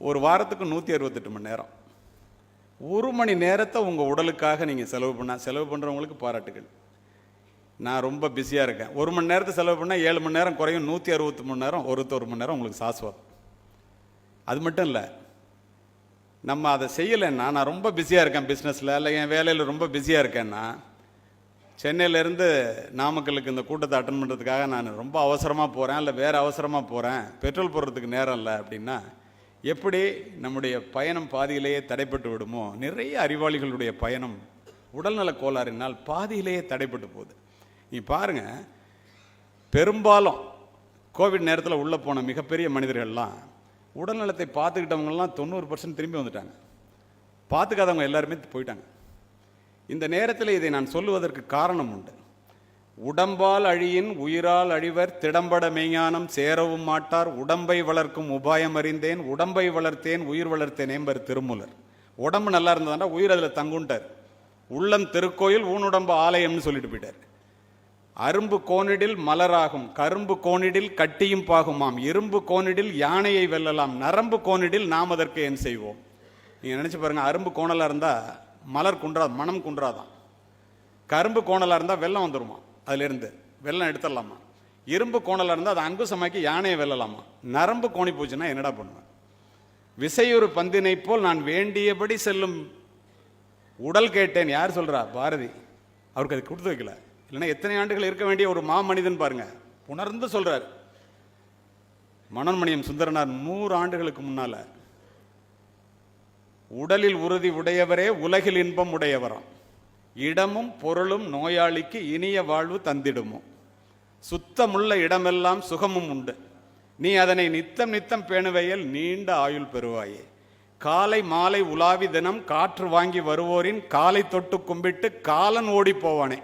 ஒரு வாரத்துக்கு 168 மணி நேரம். 1 மணி நேரத்தை உங்கள் உடலுக்காக நீங்கள் செலவு பண்ணுறவங்களுக்கு பாராட்டுகள். நான் ரொம்ப பிஸியாக இருக்கேன். 1 மணி நேரத்தை செலவு பண்ணால் 7 மணி நேரம் குறையும். 160 மணி நேரம், 1 மணி நேரம் உங்களுக்கு சாஸ்வதம். அது மட்டும் இல்லை, நம்ம அதை செய்யலைன்னா, நான் ரொம்ப பிஸியாக இருக்கேன் பிஸ்னஸில், இல்லை என் வேலையில் ரொம்ப பிஸியாக இருக்கேன்னா, சென்னையிலேருந்து நாமக்கலுக்கு இந்த கூட்டத்தை அட்டன் பண்ணுறதுக்காக நான் ரொம்ப அவசரமாக போகிறேன், இல்லை வேறு அவசரமாக போகிறேன், பெட்ரோல் போடுறதுக்கு நேரம் இல்லை அப்படின்னா எப்படி நம்முடைய பயணம் பாதியிலேயே தடைப்பட்டு விடுமோ, நிறைய அறிவாளிகளுடைய பயணம் உடல்நல கோளாறினால் பாதியிலேயே தடைப்பட்டு போகுது. நீ பாருங்கள், பெரும்பாலும் கோவிட் நேரத்தில் உள்ளே போன மிகப்பெரிய மனிதர்கள்லாம் உடல்நலத்தை பார்த்துக்கிட்டவங்கலாம் 90% திரும்பி வந்துட்டாங்க. பார்த்துக்காதவங்க எல்லாருமே போயிட்டாங்க. இந்த நேரத்தில் இதை நான் சொல்லுவதற்கு காரணம் உண்டு. உடம்பால் அழியின் உயிரால் அழிவர், திடம்பட மெய்ஞானம் சேரவும் மாட்டார், உடம்பை வளர்க்கும் உபாயம் அறிந்தேன், உடம்பை வளர்த்தேன் உயிர் வளர்த்தேன் என்பர் திருமூலர். உடம்பு நல்லா இருந்ததுன்னா உயிர் அதில் தங்குண்டார். உள்ளம் திருக்கோயில் ஊனுடம்பு ஆலயம்னு சொல்லிட்டு போயிட்டார். அரும்பு கோணிடில் மலராகும், கரும்பு கோணிடில் கட்டியும் பாகுமாம், இரும்பு கோணிடில் யானையை வெல்லலாம், நரம்பு கோணிடில் நாம் அதற்கு ஏன் செய்வோம். நீங்கள் நினச்சி பாருங்கள், அரும்பு கோணலாக இருந்தால் மலர் குன்றாது, மனம் குன்றாதான். கரும்பு கோணலாக இருந்தால் வெள்ளம் வந்துடுமா, அதிலிருந்து வெள்ளம் எடுத்துடலாமா. இரும்பு கோணலாக இருந்தால் அதை அங்குசமாக்கி யானையை வெல்லலாமா. நரம்பு கோணி போச்சுன்னா என்னடா பண்ணுவேன். விசையொரு பந்தினை போல் நான் வேண்டியபடி செல்லும் உடல் கேட்டேன். யார் சொல்கிறா? பாரதி. அவருக்கு அது கொடுத்து வைக்கல. இல்லைன்னா எத்தனை ஆண்டுகள் இருக்க வேண்டிய ஒரு மாமனிதன் பாருங்க, உணர்ந்து சொல்றார். மனோன்மணியம் சுந்தரனார் 100 ஆண்டுகளுக்கு முன்னால, உடலில் உறுதி உடையவரே உலகில் இன்பம் உடையவராம், இடமும் பொருளும் நோயாளிக்கு இனிய வாழ்வு தந்திடுமோ, சுத்தமுள்ள இடமெல்லாம் சுகமும் உண்டு, நீ அதனை நித்தம் நித்தம் பேணுவையில் நீண்ட ஆயுள் பெறுவாயே, காலை மாலை உலாவி தினம் காற்று வாங்கி வருவோரின் காலை தொட்டு கும்பிட்டு காலன் ஓடி போவானே.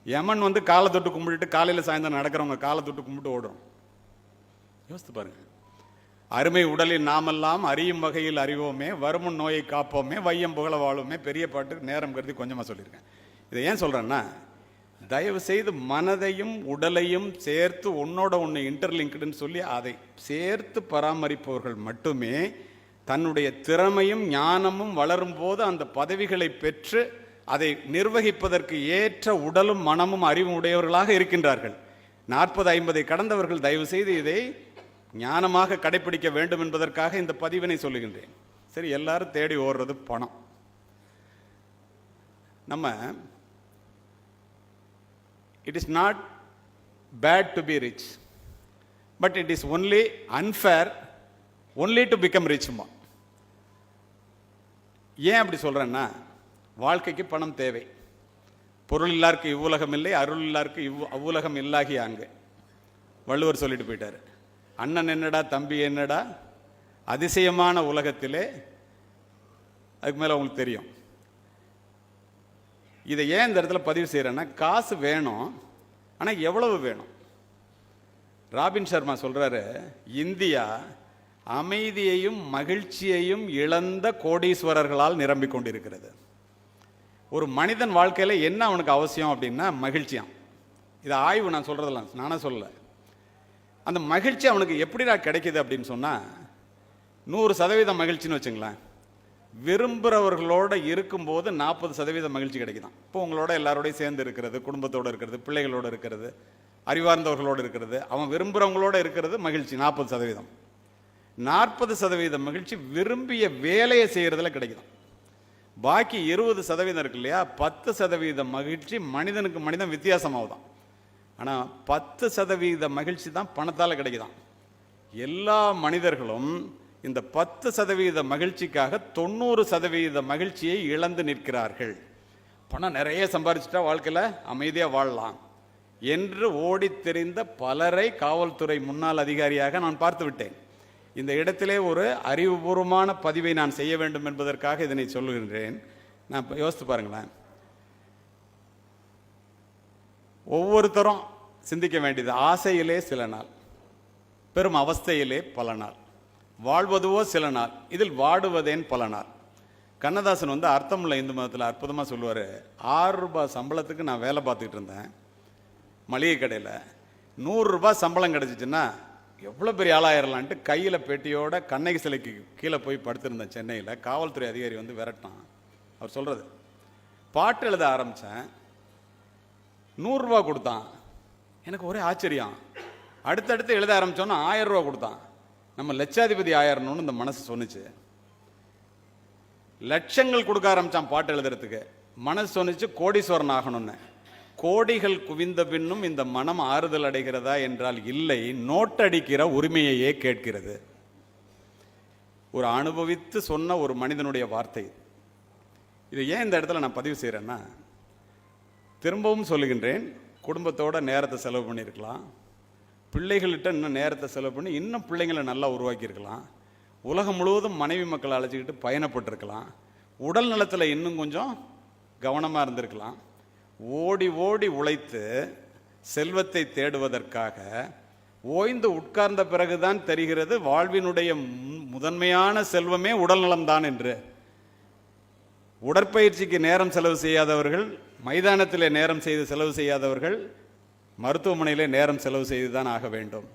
யமன் வந்து காலை தொட்டு கும்பிட்டு, காலையில் சாயந்தரம் நடக்கிறவங்க காலை தொட்டு கும்பிட்டு ஓடுறோம். யோசித்து பாருங்க. அருமை உடலில் நாமெல்லாம் அறியும் வகையில் அறிவோமே, வருமுன் நோயை காப்போமே, வையம் புகழ வாழுமே. பெரிய பாட்டு நேரம் கருதி கொஞ்சமாக சொல்லியிருக்கேன். இதை ஏன் சொல்கிறேன்னா, தயவு செய்து மனதையும் உடலையும் சேர்த்து ஒன்னோட ஒன்று இன்டர்லிங்க்டுன்னு சொல்லி அதை சேர்த்து பராமரிப்பவர்கள் மட்டுமே தன்னுடைய திறமையும் ஞானமும் வளரும் போது அந்த பதவிகளை பெற்று அதை நிர்வகிப்பதற்கு ஏற்ற உடலும் மனமும் அறிவும் உடையவர்களாக இருக்கின்றார்கள். 40-50 கடந்தவர்கள் தயவு செய்து இதை ஞானமாக கடைபிடிக்க வேண்டும் என்பதற்காக இந்த பதிவினை சொல்லுகின்றேன். சரி, எல்லாரும் தேடி ஓடுறது பணம். நம்ம it is not bad to be rich, but it is only unfair only to become ரிச்மா. ஏன் அப்படி சொல்றேன்னா, வாழ்க்கைக்கு பணம் தேவை. பொருள் இல்லாருக்கு இவ்வுலகம் இல்லை, அருள் இல்லாருக்கு அவ்வுலகம் இல்லாகி அங்கு. வள்ளுவர் சொல்லிட்டு போயிட்டாரு. அண்ணன் என்னடா தம்பி என்னடா அதிசயமான உலகத்திலே. அதுக்கு மேலே உங்களுக்கு தெரியும். இதை ஏன் இந்த இடத்துல பதிவு செய்கிறேன்னா, காசு வேணும், ஆனால் எவ்வளவு வேணும். ராபின் சர்மா சொல்கிறாரு, இந்தியா அமைதியையும் மகிழ்ச்சியையும் இழந்த கோடீஸ்வரர்களால் நிரம்பிக் கொண்டிருக்கிறது. ஒரு மனிதன் வாழ்க்கையில் என்ன அவனுக்கு அவசியம் அப்படின்னா மகிழ்ச்சியாம். இது ஆய்வு நான் சொல்கிறதெல்லாம் நானே சொல்லலை. அந்த மகிழ்ச்சி அவனுக்கு எப்படிடா கிடைக்கிது அப்படின்னு சொன்னால், 100% மகிழ்ச்சின்னு வச்சுங்களேன். விரும்புகிறவர்களோட இருக்கும்போது 40% மகிழ்ச்சி கிடைக்குதான். இப்போ உங்களோட எல்லாரோடையும் சேர்ந்து இருக்கிறது, குடும்பத்தோடு இருக்கிறது, பிள்ளைகளோடு இருக்கிறது, அறிவார்ந்தவர்களோடு இருக்கிறது, அவன் விரும்புகிறவங்களோட இருக்கிறது மகிழ்ச்சி 40%. 40% மகிழ்ச்சி விரும்பிய வேலையை செய்கிறதுல கிடைக்குதான். பாக்கி 20% இருக்கு இல்லையா, 10% மகிழ்ச்சி மனிதனுக்கு மனிதன் வித்தியாசமாகுதான். ஆனால் 10% மகிழ்ச்சி தான் பணத்தால் கிடைக்குதான். எல்லா மனிதர்களும் இந்த 10% மகிழ்ச்சிக்காக 90% மகிழ்ச்சியை இழந்து நிற்கிறார்கள். பணம் நிறைய சம்பாதிச்சுட்டா வாழ்க்கையில் அமைதியாக வாழலாம் என்று ஓடி தெரிந்த பலரை காவல்துறை முன்னாள் அதிகாரியாக நான் பார்த்து விட்டேன். இந்த இடத்திலே ஒரு அறிவுபூர்வமான பதிவை நான் செய்ய வேண்டும் என்பதற்காக இதனை சொல்லுகின்றேன். நான் யோசித்து பாருங்களேன். ஒவ்வொருத்தரும் சிந்திக்க வேண்டியது, ஆசையிலே சில நாள், பெரும் அவஸ்தையிலே பல நாள், வாழ்வதுவோ சில நாள், இதில் வாடுவதேன் பல நாள். கண்ணதாசன் வந்து அர்த்தமுள்ள இந்து மதத்தில் அற்புதமாக சொல்லுவார். 6 ரூபாய் சம்பளத்துக்கு நான் வேலை பார்த்துக்கிட்டு இருந்தேன் மளிகை கடையில். 100 ரூபாய் சம்பளம் கிடச்சிச்சின்னா எவ்வளோ பெரிய ஆளாயிரலான்ட்டு கையில் பெட்டியோட கண்ணகி சிலைக்கு கீழே போய் படுத்திருந்தேன் சென்னையில். காவல்துறை அதிகாரி வந்து விரட்டான். அவர் சொல்கிறது, பாட்டு எழுத ஆரம்பித்தேன், 100 ரூபா கொடுத்தான். எனக்கு ஒரே ஆச்சரியம். அடுத்தடுத்து எழுத ஆரம்பித்தோன்னா 1000 ரூபா கொடுத்தான். நம்ம லட்சாதிபதி ஆயிரணும்னு இந்த மனசு சொன்னிச்சு. லட்சங்கள் கொடுக்க ஆரம்பித்தான் பாட்டு எழுதுறதுக்கு. மனசு சொன்னிச்சு கோடீஸ்வரன் ஆகணும்னு. கோடிகள் குவிந்த பின்னும் இந்த மனம் ஆறுதல் அடைகிறதா என்றால் இல்லை, நோட்டடிக்கிற உரிமையையே கேட்கிறது. ஒரு அனுபவித்து சொன்ன ஒரு மனிதனுடைய வார்த்தை. இதை ஏன் இந்த இடத்துல நான் பதிவு செய்கிறேன்னா, திரும்பவும் சொல்லுகின்றேன், குடும்பத்தோட நேரத்தை செலவு பண்ணியிருக்கலாம், பிள்ளைகள்கிட்ட இன்னும் நேரத்தை செலவு பண்ணி இன்னும் பிள்ளைங்களை நல்லா உருவாக்கியிருக்கலாம், உலகம் முழுவதும் மனைவி மக்களை அழைச்சிக்கிட்டு பயணப்பட்டிருக்கலாம், உடல் நலத்தில் இன்னும் கொஞ்சம் கவனமாக இருந்திருக்கலாம். ஓடி ஓடி உழைத்து செல்வத்தை தேடுவதற்காக ஓய்ந்து உட்கார்ந்த பிறகுதான் தெரிகிறது வாழ்வினுடைய முதன்மையான செல்வமே உடல் நலம்தான் என்று. உடற்பயிற்சிக்கு நேரம் செலவு செய்யாதவர்கள், மைதானத்திலே நேரம் செலவு செய்யாதவர்கள் மருத்துவமனையிலே நேரம் செலவு செய்துதான் ஆக வேண்டும்.